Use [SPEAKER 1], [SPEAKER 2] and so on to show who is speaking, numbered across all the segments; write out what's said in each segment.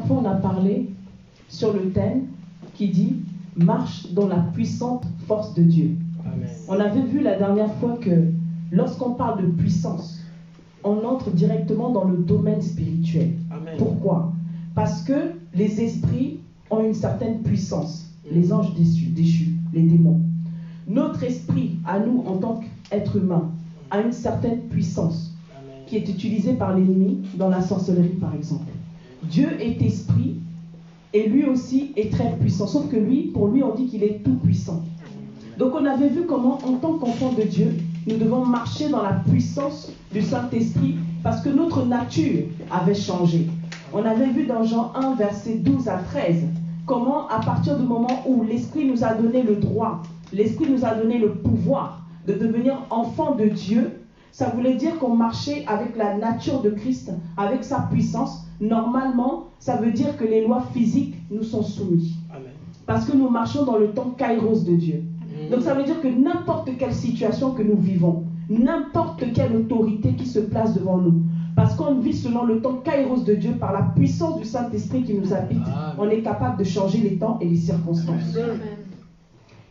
[SPEAKER 1] dernière fois, on a parlé sur le thème qui dit « Marche dans la puissante force de Dieu ». On avait vu la dernière fois que lorsqu'on parle de puissance, on entre directement dans le domaine spirituel. Amen. Pourquoi? Parce que les esprits ont une certaine puissance. Les anges déchus, les démons. Notre esprit, à nous, en tant qu'être humain, a une certaine puissance qui est utilisée par l'ennemi dans la sorcellerie, par exemple. Dieu est esprit et lui aussi est très puissant. Sauf que lui, pour lui, on dit qu'il est tout puissant. Donc on avait vu comment, en tant qu'enfant de Dieu, nous devons marcher dans la puissance du Saint-Esprit parce que notre nature avait changé. On avait vu dans Jean 1, versets 12 à 13, comment à partir du moment où l'Esprit nous a donné le droit, l'Esprit nous a donné le pouvoir de devenir enfant de Dieu, ça voulait dire qu'on marchait avec la nature de Christ, avec sa puissance. Normalement, ça veut dire que les lois physiques nous sont soumises. Amen. Parce que nous marchons dans le temps kairos de Dieu. Donc ça veut dire que n'importe quelle situation que nous vivons, n'importe quelle autorité qui se place devant nous, parce qu'on vit selon le temps kairos de Dieu, par la puissance du Saint-Esprit qui nous habite, on est capable de changer les temps et les circonstances. Amen.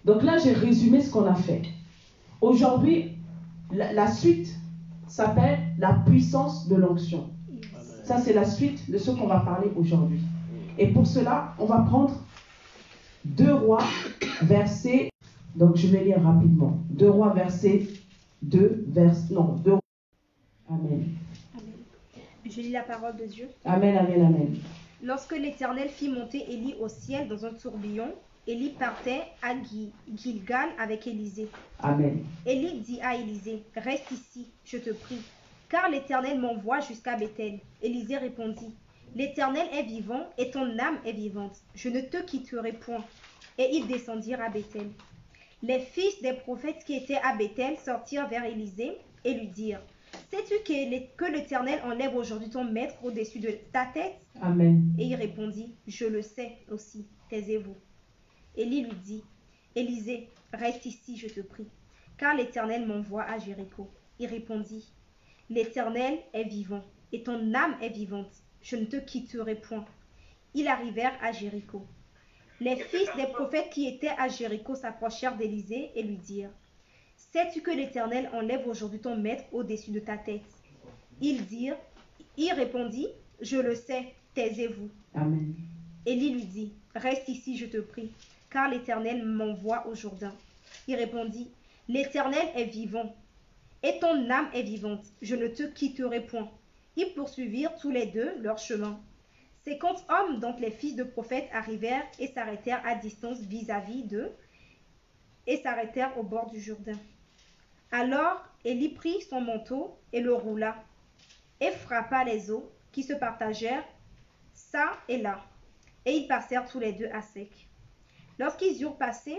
[SPEAKER 1] Donc là, j'ai résumé ce qu'on a fait. Aujourd'hui, la suite s'appelle la puissance de l'onction. Ça, c'est la suite de ce qu'on va parler aujourd'hui. Et pour cela, on va prendre 2 Rois, verset... Donc, je vais lire rapidement. 2 Rois, verset 2, non, 2 Rois. Amen.
[SPEAKER 2] Amen. Je lis la parole de Dieu.
[SPEAKER 1] Amen, amen, amen.
[SPEAKER 2] Lorsque l'Éternel fit monter Élie au ciel dans un tourbillon, Élie partait à Gilgal avec Élisée.
[SPEAKER 1] Amen.
[SPEAKER 2] Élie dit à Élisée, « Reste ici, je te prie, car l'Éternel m'envoie jusqu'à Béthel. » Élisée répondit, « L'Éternel est vivant et ton âme est vivante. Je ne te quitterai point. » Et ils descendirent à Béthel. Les fils des prophètes qui étaient à Béthel sortirent vers Élisée et lui dirent, « Sais-tu que l'Éternel enlève aujourd'hui ton maître au-dessus de ta tête? »
[SPEAKER 1] Amen.
[SPEAKER 2] Et il répondit, « Je le sais aussi, taisez-vous. » Élie lui dit, « Élisée, reste ici, je te prie, car l'Éternel m'envoie à Jéricho. » Il répondit, « L'Éternel est vivant, et ton âme est vivante. Je ne te quitterai point. » Ils arrivèrent à Jéricho. Les fils des prophètes qui étaient à Jéricho s'approchèrent d'Élisée et lui dirent, « Sais-tu que l'Éternel enlève aujourd'hui ton maître au-dessus de ta tête? » Il répondit, « Je le sais, taisez-vous. »
[SPEAKER 1] Amen.
[SPEAKER 2] Élie lui dit, « Reste ici, je te prie, car l'Éternel m'envoie au Jourdain. » Il répondit, « L'Éternel est vivant, et ton âme est vivante. Je ne te quitterai point. » Ils poursuivirent tous les deux leur chemin. 50 hommes, donc les fils de prophètes, arrivèrent et s'arrêtèrent à distance vis-à-vis d'eux, et s'arrêtèrent au bord du Jourdain. Alors Élie prit son manteau et le roula, et frappa les eaux qui se partagèrent ça et là, et ils passèrent tous les deux à sec. Lorsqu'ils eurent passé,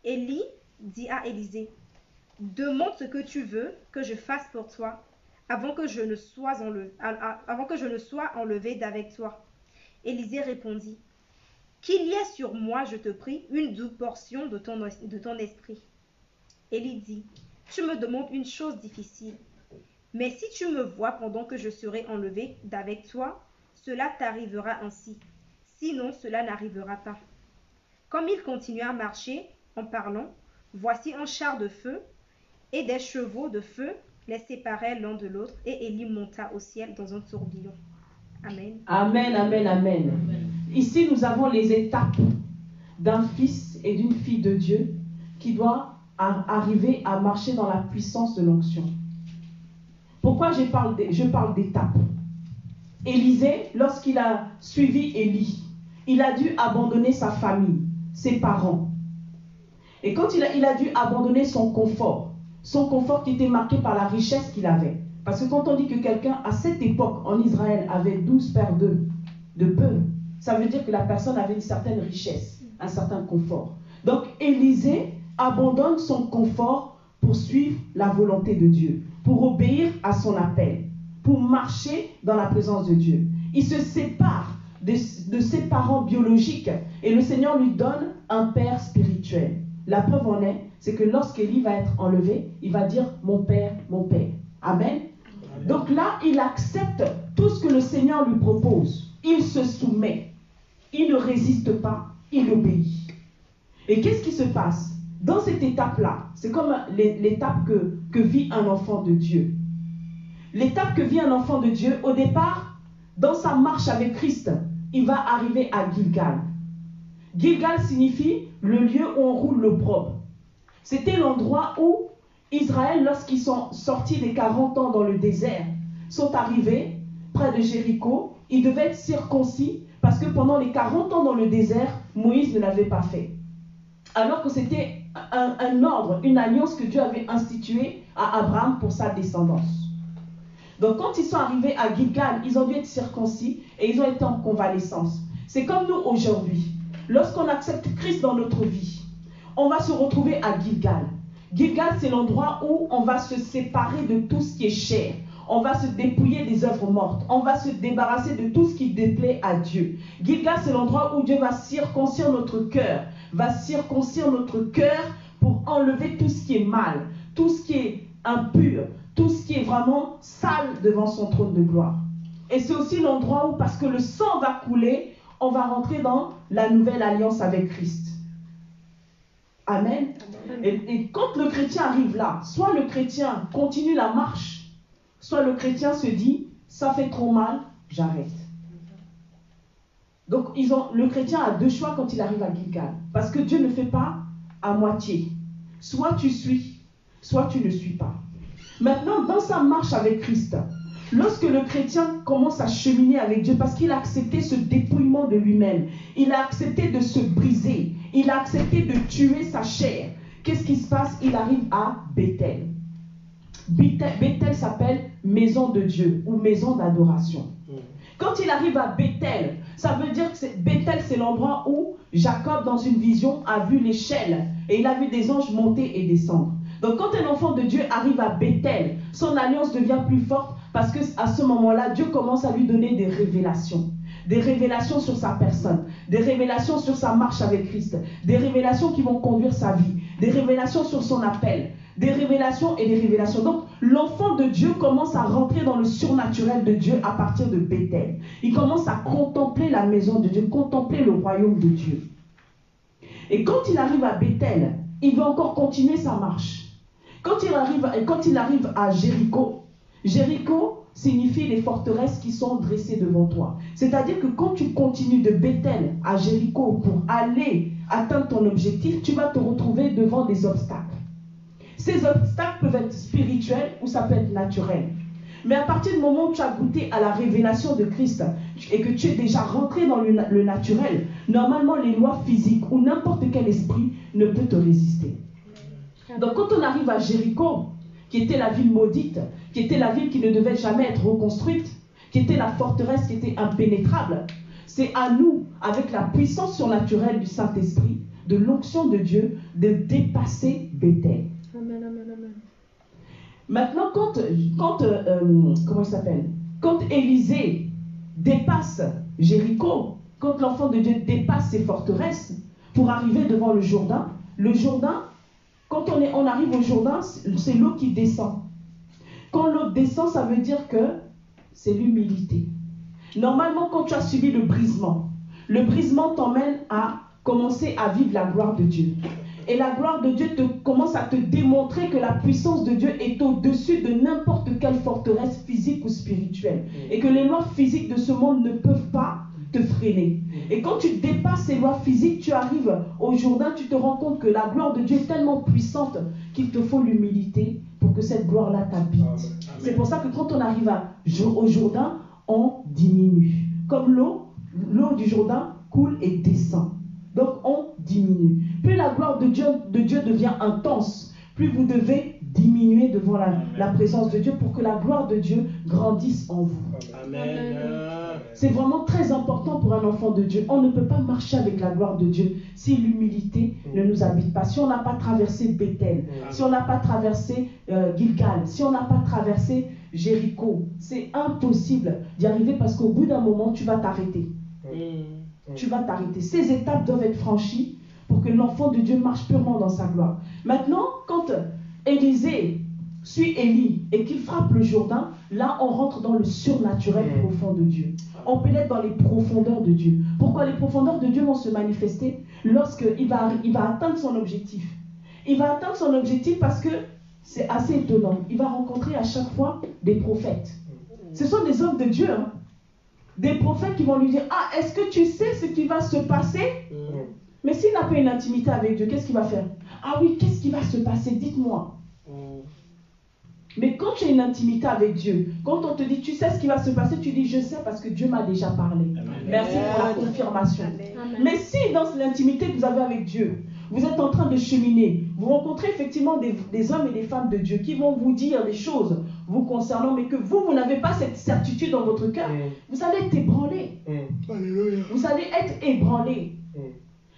[SPEAKER 2] Élie dit à Élisée, « Demande ce que tu veux que je fasse pour toi, avant que je ne sois enlevé d'avec toi. » Élisée répondit, « Qu'il y ait sur moi, je te prie, une double portion de ton esprit. » Élie dit, « Tu me demandes une chose difficile, mais si tu me vois pendant que je serai enlevé d'avec toi, cela t'arrivera ainsi, sinon cela n'arrivera pas. » Comme il continua à marcher en parlant, voici un char de feu et des chevaux de feu les séparaient l'un de l'autre, et Élie monta au ciel dans un tourbillon. Amen.
[SPEAKER 1] Amen, amen, amen. Ici, nous avons les étapes d'un fils et d'une fille de Dieu qui doit arriver à marcher dans la puissance de l'onction. Pourquoi je parle d'étapes? Élisée, lorsqu'il a suivi Élie, il a dû abandonner sa famille, ses parents. Et quand il a dû abandonner son confort qui était marqué par la richesse qu'il avait. Parce que quand on dit que quelqu'un, à cette époque, en Israël, avait 12 paires de bœufs, ça veut dire que la personne avait une certaine richesse, un certain confort. Donc, Élisée abandonne son confort pour suivre la volonté de Dieu, pour obéir à son appel, pour marcher dans la présence de Dieu. Il se sépare de ses parents biologiques et le Seigneur lui donne un père spirituel. La preuve en est, c'est que lorsqu'Élie va être enlevé, il va dire « mon père, mon père ». Amen. Donc là, il accepte tout ce que le Seigneur lui propose. Il se soumet. il ne résiste pas, il obéit. Et qu'est-ce qui se passe? Dans cette étape-là, c'est comme l'étape que vit un enfant de Dieu. L'étape que vit un enfant de Dieu, au départ, dans sa marche avec Christ, il va arriver à Gilgal. Gilgal signifie le lieu où on roule l'opprobre. C'était l'endroit où Israël, lorsqu'ils sont sortis des 40 ans dans le désert, sont arrivés près de Jéricho. Ils devaient être circoncis parce que pendant les 40 ans dans le désert, Moïse ne l'avait pas fait. Alors que c'était un ordre, une alliance que Dieu avait instituée à Abraham pour sa descendance. Donc quand ils sont arrivés à Gilgal, ils ont dû être circoncis et ils ont été en convalescence. C'est comme nous aujourd'hui. Lorsqu'on accepte Christ dans notre vie, on va se retrouver à Gilgal. Gilgal, c'est l'endroit où on va se séparer de tout ce qui est chair. On va se dépouiller des œuvres mortes. On va se débarrasser de tout ce qui déplaît à Dieu. Gilgal, c'est l'endroit où Dieu va circoncire notre cœur. Va circoncire notre cœur pour enlever tout ce qui est mal, tout ce qui est impur, tout ce qui est vraiment sale devant son trône de gloire. Et c'est aussi l'endroit où, parce que le sang va couler, on va rentrer dans la nouvelle alliance avec Christ. Amen. Et quand le chrétien arrive là, soit le chrétien continue la marche, soit le chrétien se dit, ça fait trop mal, j'arrête. Donc le chrétien a deux choix quand il arrive à Gilgal. Parce que Dieu ne fait pas à moitié. Soit tu suis, soit tu ne suis pas. Maintenant, dans sa marche avec Christ, lorsque le chrétien commence à cheminer avec Dieu, parce qu'il a accepté ce dépouillement de lui-même, il a accepté de se briser, il a accepté de tuer sa chair, qu'est-ce qui se passe? Il arrive à Bethel. Bethel s'appelle maison de Dieu ou maison d'adoration. Quand il arrive à Bethel, ça veut dire que Bethel, c'est l'endroit où Jacob, dans une vision, a vu l'échelle et il a vu des anges monter et descendre. Donc quand un enfant de Dieu arrive à Bethel, son alliance devient plus forte parce qu'à ce moment-là, Dieu commence à lui donner des révélations. Des révélations sur sa personne, des révélations sur sa marche avec Christ, des révélations qui vont conduire sa vie, des révélations sur son appel, des révélations et des révélations. Donc l'enfant de Dieu commence à rentrer dans le surnaturel de Dieu à partir de Bethel. Il commence à contempler la maison de Dieu, contempler le royaume de Dieu. Et quand il arrive à Bethel, il va encore continuer sa marche. Quand il arrive à Jéricho, Jéricho signifie les forteresses qui sont dressées devant toi. C'est-à-dire que quand tu continues de Bethel à Jéricho pour aller atteindre ton objectif, tu vas te retrouver devant des obstacles. Ces obstacles peuvent être spirituels ou ça peut être naturel. Mais à partir du moment où tu as goûté à la révélation de Christ et que tu es déjà rentré dans le naturel, normalement les lois physiques ou n'importe quel esprit ne peut te résister. Donc quand on arrive à Jéricho, qui était la ville maudite, qui était la ville qui ne devait jamais être reconstruite, qui était la forteresse qui était impénétrable, c'est à nous, avec la puissance surnaturelle du Saint-Esprit, de l'onction de Dieu, de dépasser Bethel.
[SPEAKER 2] Amen, amen, amen.
[SPEAKER 1] Maintenant, quand Élisée dépasse Jéricho, quand l'enfant de Dieu dépasse ses forteresses pour arriver devant le Jourdain, quand on arrive au Jourdain, c'est l'eau qui descend. Quand l'eau descend, ça veut dire que c'est l'humilité. Normalement, quand tu as subi le brisement t'emmène à commencer à vivre la gloire de Dieu. Et la gloire de Dieu commence à te démontrer que la puissance de Dieu est au-dessus de n'importe quelle forteresse physique ou spirituelle. Et que les lois physiques de ce monde ne peuvent pas te freiner. Et quand tu dépasses ces lois physiques, tu arrives au Jourdain, tu te rends compte que la gloire de Dieu est tellement puissante qu'il te faut l'humilité pour que cette gloire-là t'habite. C'est pour ça que quand on arrive au Jourdain, on diminue. Comme l'eau du Jourdain coule et descend. Donc on diminue. Plus la gloire de Dieu devient intense, plus vous devez diminuer devant la présence de Dieu pour que la gloire de Dieu grandisse en vous.
[SPEAKER 3] Amen.
[SPEAKER 1] C'est vraiment très important pour un enfant de Dieu. On ne peut pas marcher avec la gloire de Dieu si l'humilité ne nous habite pas. Si on n'a pas traversé Bethel, si on n'a pas traversé Gilgal, si on n'a pas traversé Jéricho, c'est impossible d'y arriver parce qu'au bout d'un moment, tu vas t'arrêter. Tu vas t'arrêter. Ces étapes doivent être franchies pour que l'enfant de Dieu marche purement dans sa gloire. Maintenant, quand Élisée suit Élie et qu'il frappe le Jourdain, là on rentre dans le surnaturel profond de Dieu. On pénètre dans les profondeurs de Dieu. Pourquoi les profondeurs de Dieu vont se manifester lorsqu'il va atteindre son objectif? Il va atteindre son objectif parce que c'est assez étonnant. Il va rencontrer à chaque fois des prophètes. Ce sont des hommes de Dieu, hein? Des prophètes qui vont lui dire, ah, est-ce que tu sais ce qui va se passer? Mais s'il n'a pas une intimité avec Dieu, qu'est-ce qu'il va faire? Ah oui, qu'est-ce qui va se passer? Dites-moi. Mais quand tu as une intimité avec Dieu, quand on te dit, tu sais ce qui va se passer, tu dis, je sais parce que Dieu m'a déjà parlé. Amen. Merci pour la confirmation. Amen. Mais si dans l'intimité que vous avez avec Dieu, vous êtes en train de cheminer, vous rencontrez effectivement des hommes et des femmes de Dieu qui vont vous dire des choses vous concernant, mais que vous n'avez pas cette certitude dans votre cœur, vous allez être ébranlé. Vous allez être ébranlé.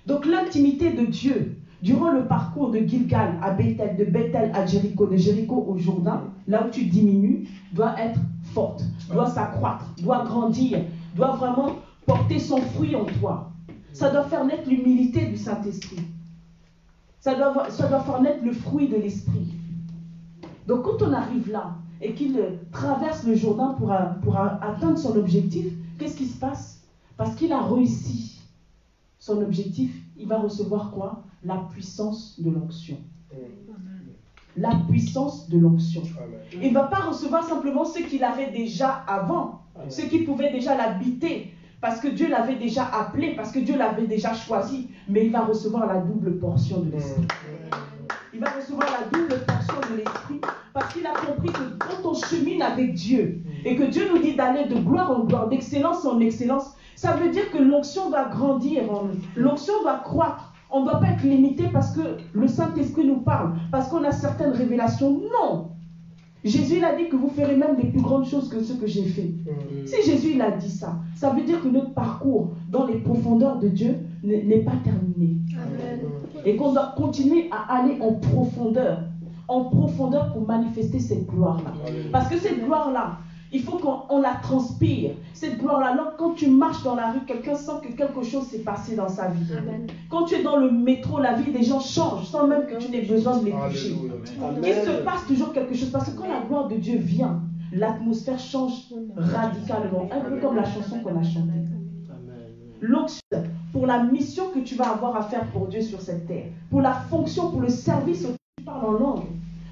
[SPEAKER 1] Donc l'intimité de Dieu, durant le parcours de Gilgal à Bethel, de Bethel à Jéricho, de Jéricho au Jourdain, là où tu diminues, doit être forte, doit s'accroître, doit grandir, doit vraiment porter son fruit en toi. Ça doit faire naître l'humilité du Saint-Esprit. Ça doit faire naître le fruit de l'Esprit. Donc quand on arrive là et qu'il traverse le Jourdain pour atteindre son objectif, qu'est-ce qui se passe? Parce qu'il a réussi son objectif, il va recevoir quoi? La puissance de l'onction. La puissance de l'onction. Il ne va pas recevoir simplement ce qu'il avait déjà avant, ce qui pouvait déjà l'habiter, parce que Dieu l'avait déjà appelé, parce que Dieu l'avait déjà choisi, mais il va recevoir la double portion de l'Esprit. Il va recevoir la double portion de l'Esprit, parce qu'il a compris que quand on chemine avec Dieu, et que Dieu nous dit d'aller de gloire en gloire, d'excellence en excellence, ça veut dire que l'onction doit grandir en nous, l'onction doit croître. On ne doit pas être limité parce que le Saint-Esprit nous parle, parce qu'on a certaines révélations. Non! Jésus il a dit que vous ferez même des plus grandes choses que ce que j'ai fait. Si Jésus il a dit ça, ça veut dire que notre parcours dans les profondeurs de Dieu n'est pas terminé. Amen. Et qu'on doit continuer à aller en profondeur pour manifester cette gloire-là. Parce que cette gloire-là, il faut qu'on la transpire. Cette gloire-là, quand tu marches dans la rue, quelqu'un sent que quelque chose s'est passé dans sa vie. Amen. Quand tu es dans le métro, la vie des gens change sans même que tu n'aies besoin de les toucher. Il se passe toujours quelque chose. Parce que quand la gloire de Dieu vient, l'atmosphère change radicalement. Un peu comme la chanson qu'on a chantée. L'onction pour la mission que tu vas avoir à faire pour Dieu sur cette terre. Pour la fonction, pour le service où tu parles en langue.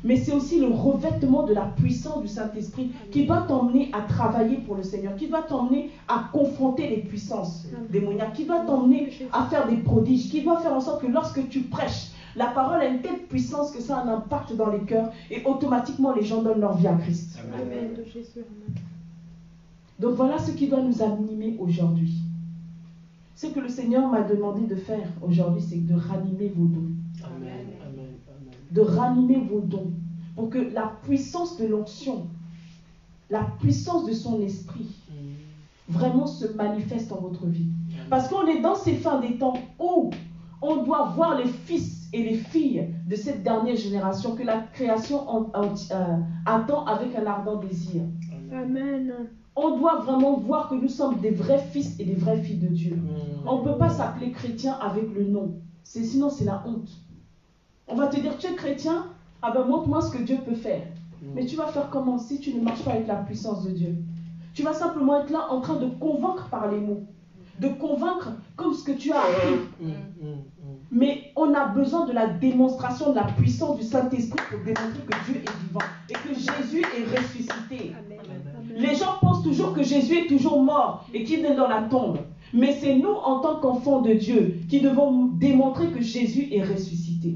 [SPEAKER 1] Mais c'est aussi le revêtement de la puissance du Saint-Esprit qui doit t'emmener à travailler pour le Seigneur, qui doit t'emmener à confronter les puissances démoniaques, qui doit t'emmener à faire des prodiges, qui doit faire en sorte que lorsque tu prêches, la parole a une telle puissance que ça a un impact dans les cœurs et automatiquement les gens donnent leur vie à Christ. Amen. Donc voilà ce qui doit nous animer aujourd'hui. Ce que le Seigneur m'a demandé de faire aujourd'hui, c'est de ranimer vos dons. Amen. De ranimer vos dons pour que la puissance de l'onction, la puissance de son esprit vraiment se manifeste en votre vie. Parce qu'on est dans ces fins des temps où on doit voir les fils et les filles de cette dernière génération que la création attend avec un ardent désir. Amen. On doit vraiment voir que nous sommes des vrais fils et des vraies filles de Dieu. On ne peut pas s'appeler chrétien avec le nom. Sinon, c'est la honte. On va te dire, tu es chrétien, ah ben montre-moi ce que Dieu peut faire. Mais tu vas faire comment si tu ne marches pas avec la puissance de Dieu? Tu vas simplement être là en train de convaincre par les mots. De convaincre comme ce que tu as appris. Mais on a besoin de la démonstration de la puissance du Saint-Esprit pour démontrer que Dieu est vivant et que Jésus est ressuscité. Amen. Les gens pensent toujours que Jésus est toujours mort et qu'il est dans la tombe. Mais c'est nous, en tant qu'enfants de Dieu, qui devons démontrer que Jésus est ressuscité.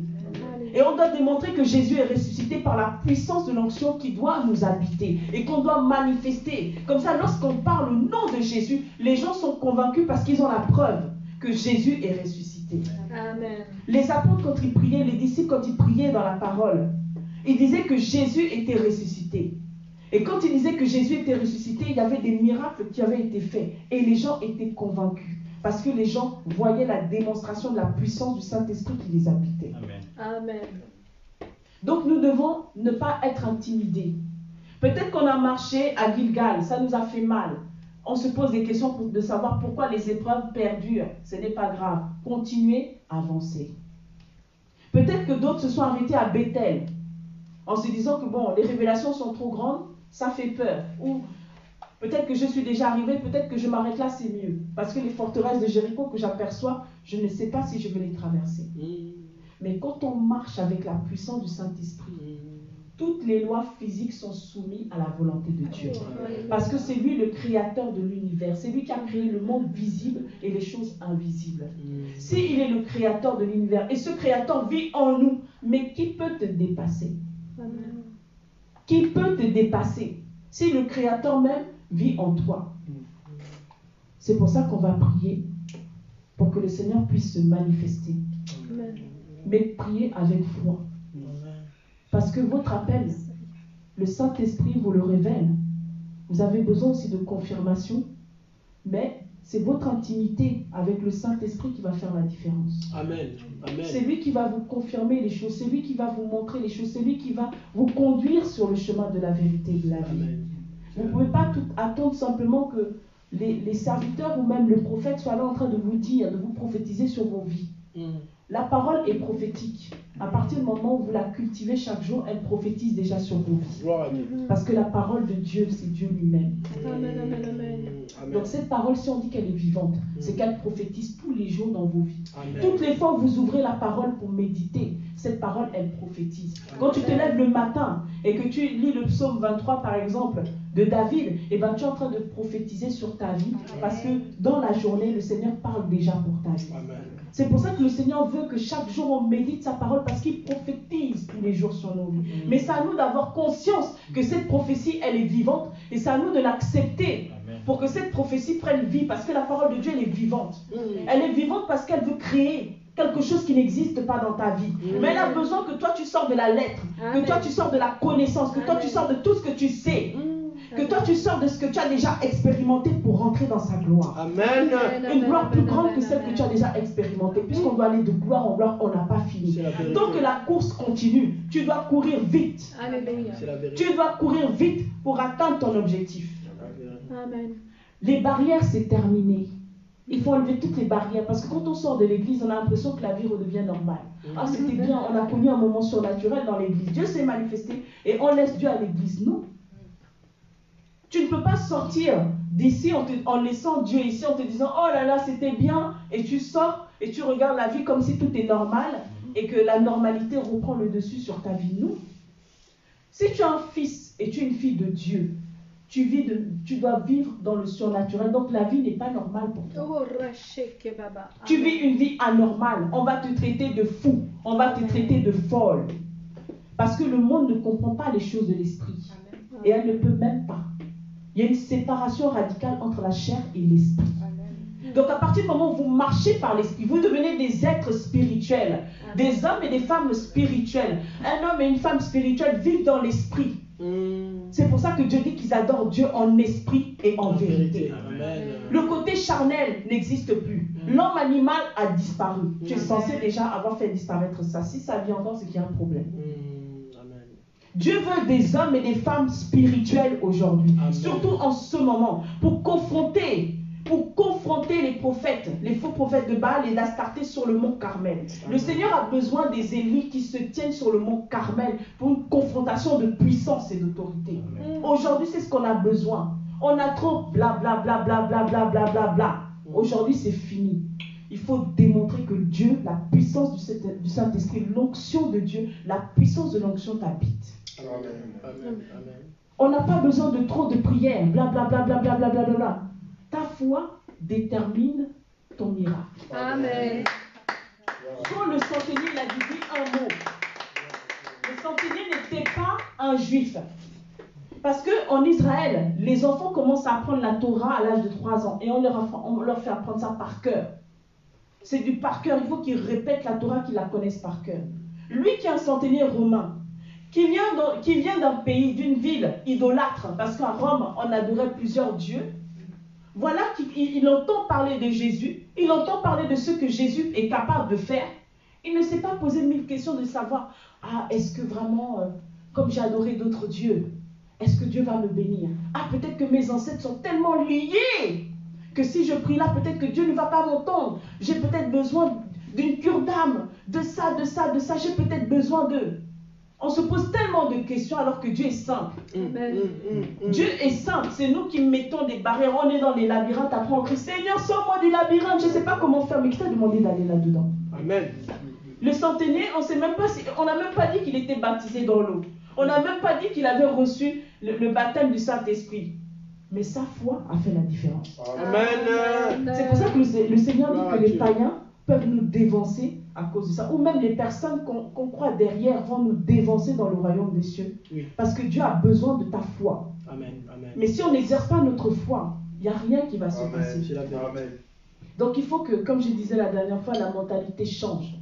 [SPEAKER 1] Et on doit démontrer que Jésus est ressuscité par la puissance de l'onction qui doit nous habiter et qu'on doit manifester. Comme ça, lorsqu'on parle au nom de Jésus, les gens sont convaincus parce qu'ils ont la preuve que Jésus est ressuscité. Amen. Les apôtres, quand ils priaient, les disciples, quand ils priaient dans la parole, ils disaient que Jésus était ressuscité. Et quand ils disaient que Jésus était ressuscité, il y avait des miracles qui avaient été faits. Et les gens étaient convaincus. Parce que les gens voyaient la démonstration de la puissance du Saint-Esprit qui les habitait. Amen. Amen. Donc nous devons ne pas être intimidés. Peut-être qu'on a marché à Gilgal, ça nous a fait mal. On se pose des questions de savoir pourquoi les épreuves perdurent. Ce n'est pas grave. Continuez à avancer. Peut-être que d'autres se sont arrêtés à Bethel. en se disant que bon, les révélations sont trop grandes, ça fait peur. Ou peut-être que je suis déjà arrivé, peut-être que je m'arrête là, c'est mieux. Parce que les forteresses de Jéricho que j'aperçois, je ne sais pas si je vais les traverser. Mais quand on marche avec la puissance du Saint-Esprit, toutes les lois physiques sont soumises à la volonté de Dieu. Parce que c'est lui le créateur de l'univers. C'est lui qui a créé le monde visible et les choses invisibles. S'il est le créateur de l'univers, et ce créateur vit en nous, mais qui peut te dépasser? Qui peut te dépasser? Si le créateur même vit en toi. C'est pour ça qu'on va prier, pour que le Seigneur puisse se manifester. Mais priez avec foi. Parce que votre appel, le Saint-Esprit vous le révèle. Vous avez besoin aussi de confirmation, mais c'est votre intimité avec le Saint-Esprit qui va faire la différence.
[SPEAKER 3] Amen. Amen.
[SPEAKER 1] C'est lui qui va vous confirmer les choses, c'est lui qui va vous montrer les choses, c'est lui qui va vous conduire sur le chemin de la vérité et de la vie.
[SPEAKER 3] Amen.
[SPEAKER 1] Vous ne pouvez pas tout attendre simplement que les serviteurs ou même le prophète soient là en train de vous dire, de vous prophétiser sur vos vies. La parole est prophétique. À partir du moment où vous la cultivez chaque jour, elle prophétise déjà sur vos vies. Parce que la parole de Dieu, c'est Dieu lui-même. Donc cette parole, si on dit qu'elle est vivante, c'est qu'elle prophétise tous les jours dans vos vies.
[SPEAKER 3] Amen.
[SPEAKER 1] Toutes les fois où vous ouvrez la parole pour méditer, cette parole, elle prophétise. Quand tu te lèves le matin et que tu lis le psaume 23, par exemple, de David, et ben tu es en train de prophétiser sur ta vie parce que dans la journée, le Seigneur parle déjà pour ta vie.
[SPEAKER 3] Amen.
[SPEAKER 1] C'est pour ça que le Seigneur veut que chaque jour on médite sa parole parce qu'il prophétise tous les jours sur nos vies. Mais c'est à nous d'avoir conscience que cette prophétie, elle est vivante et c'est à nous de l'accepter pour que cette prophétie prenne vie parce que la parole de Dieu, elle est vivante. Elle est vivante parce qu'elle veut créer quelque chose qui n'existe pas dans ta vie. Mais elle a besoin que toi tu sors de la lettre, que toi tu sors de la connaissance, que toi tu sors de tout ce que tu sais. Que toi tu sors de ce que tu as déjà expérimenté pour rentrer dans sa gloire.
[SPEAKER 3] Amen.
[SPEAKER 1] Une gloire plus grande que celle que tu as déjà expérimentée. Puisqu'on doit aller de gloire en gloire, on n'a pas fini. Tant que la course continue, tu dois courir vite.
[SPEAKER 3] C'est la vérité.
[SPEAKER 1] Tu dois courir vite pour atteindre ton objectif.
[SPEAKER 2] Amen.
[SPEAKER 1] Les barrières, c'est terminé. Il faut enlever toutes les barrières. Parce que quand on sort de l'église, on a l'impression que la vie redevient normale. Ah, c'était bien, on a connu un moment surnaturel dans l'église. Dieu s'est manifesté et on laisse Dieu à l'église. Non. Tu ne peux pas sortir d'ici en laissant Dieu ici, en te disant « Oh là là, c'était bien » et tu sors et tu regardes la vie comme si tout est normal et que la normalité reprend le dessus sur ta vie. Non. Si tu es un fils et tu es une fille de Dieu, tu dois vivre dans le surnaturel. Donc la vie n'est pas normale pour toi. Tu vis une vie anormale. On va te traiter de fou. On va te traiter de folle. Parce que le monde ne comprend pas les choses de l'esprit. Et elle ne peut même pas. Il y a une séparation radicale entre la chair et l'esprit. Donc à partir du moment où vous marchez par l'esprit, vous devenez des êtres spirituels, des hommes et des femmes spirituels. Un homme et une femme spirituelle vivent dans l'esprit. C'est pour ça que Dieu dit qu'ils adorent Dieu en esprit et en vérité.
[SPEAKER 3] Amen.
[SPEAKER 1] Le côté charnel n'existe plus. L'homme animal a disparu. Tu es censé déjà avoir fait disparaître ça. Si ça vit encore, c'est qu'il y a un problème. Dieu veut des hommes et des femmes spirituels aujourd'hui, surtout en ce moment, pour confronter les prophètes, les faux prophètes de Baal et d'Astarté sur le mont Carmel. Le Seigneur a besoin des Élis qui se tiennent sur le mont Carmel pour une confrontation de puissance et d'autorité. Aujourd'hui, c'est ce qu'on a besoin. On a trop bla bla bla bla bla bla bla bla bla. Aujourd'hui, c'est fini. Il faut démontrer que Dieu, la puissance du Saint-Esprit, l'onction de Dieu, la puissance de l'onction t'habite.
[SPEAKER 3] Amen.
[SPEAKER 1] On n'a pas besoin de trop de prières, bla bla bla bla bla bla bla bla. Ta foi détermine ton miracle.
[SPEAKER 2] Amen.
[SPEAKER 1] Quand le centenier, il a dit un mot. Le centenier n'était pas un juif. Parce qu'en Israël, les enfants commencent à apprendre la Torah à l'âge de 3 ans. Et on leur fait apprendre ça par cœur. C'est du par cœur. Il faut qu'ils répètent la Torah, qu'ils la connaissent par cœur. Lui qui est un centenier romain, qui vient d'un pays, d'une ville idolâtre, parce qu'à Rome, on adorait plusieurs dieux. Voilà qu'il entend parler de Jésus, il entend parler de ce que Jésus est capable de faire. Il ne s'est pas posé 1000 questions de savoir, est-ce que vraiment, comme j'ai adoré d'autres dieux, est-ce que Dieu va me bénir? Peut-être que mes ancêtres sont tellement liés que si je prie là, peut-être que Dieu ne va pas m'entendre. J'ai peut-être besoin d'une cure d'âme, de ça, j'ai peut-être besoin d'eux. On se pose tellement de questions alors que Dieu est simple. Dieu est simple. C'est nous qui mettons des barrières. On est dans les labyrinthes. Après on crie, Seigneur, sors-moi du labyrinthe. Je ne sais pas comment faire. Mais qui t'a demandé d'aller là-dedans?
[SPEAKER 3] Amen.
[SPEAKER 1] Le centenaire, on n'a même pas dit qu'il était baptisé dans l'eau. On n'a même pas dit qu'il avait reçu le baptême du Saint-Esprit. Mais sa foi a fait la différence.
[SPEAKER 3] Amen.
[SPEAKER 1] C'est pour ça que le Seigneur dit que les païens peuvent nous dévancer à cause de ça. Ou même les personnes qu'on croit derrière vont nous dévancer dans le royaume des cieux.
[SPEAKER 3] Oui.
[SPEAKER 1] Parce que Dieu a besoin de ta foi.
[SPEAKER 3] Amen. Amen.
[SPEAKER 1] Mais si on n'exerce pas notre foi, il n'y a rien qui va se passer.
[SPEAKER 3] C'est la vérité.
[SPEAKER 1] Donc il faut que, comme je disais la dernière fois, la mentalité change.